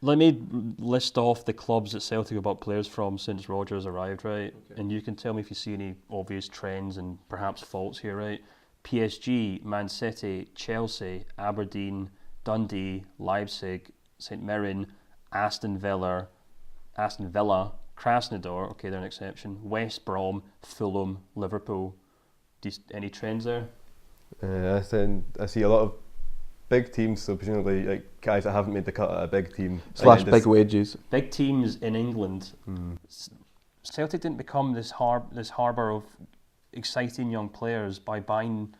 Let me list off the clubs that Celtic have bought players from since Rodgers arrived, right? Okay. And you can tell me if you see any obvious trends and perhaps faults here, right? PSG, Man City, Chelsea, Aberdeen, Dundee, Leipzig, St Mirren, Aston Villa, Aston Villa, Krasnodar, okay, they're an exception, West Brom, Fulham, Liverpool. Any trends there? I see a lot of big teams, so presumably like guys that haven't made the cut at a big team. Slash big wages. Big teams in England. Celtic didn't become this harbour of exciting young players by buying,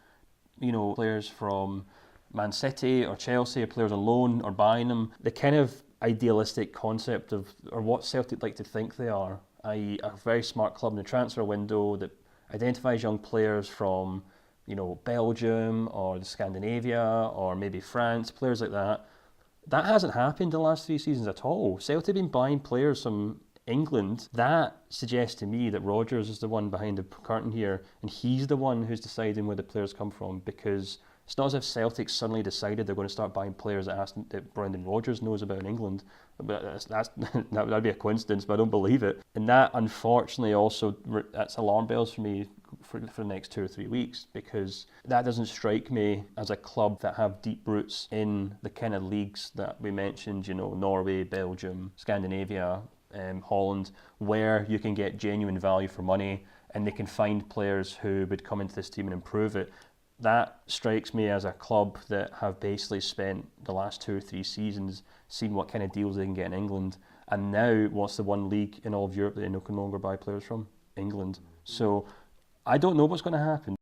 players from Man City or Chelsea, or players on loan, or buying them. The kind of idealistic concept of, or what Celtic like to think they are, i.e. a very smart club in the transfer window that identifies young players from, Belgium or Scandinavia or maybe France, players like that. That hasn't happened in the last 3 seasons at all. Celtic have been buying players from England. That suggests to me that Rodgers is the one behind the curtain here, and he's the one who's deciding where the players come from, because it's not as if Celtic suddenly decided they're going to start buying players that Brendan Rodgers knows about in England. But that'd be a coincidence, but I don't believe it. And that, unfortunately, also that's alarm bells for me for the next 2 or 3 weeks, because that doesn't strike me as a club that have deep roots in the kind of leagues that we mentioned, Norway, Belgium, Scandinavia, Holland, where you can get genuine value for money and they can find players who would come into this team and improve it. That strikes me as a club that have basically spent the last 2 or 3 seasons seeing what kind of deals they can get in England, and now what's the one league in all of Europe that they can no longer buy players from? England. So I don't know what's going to happen.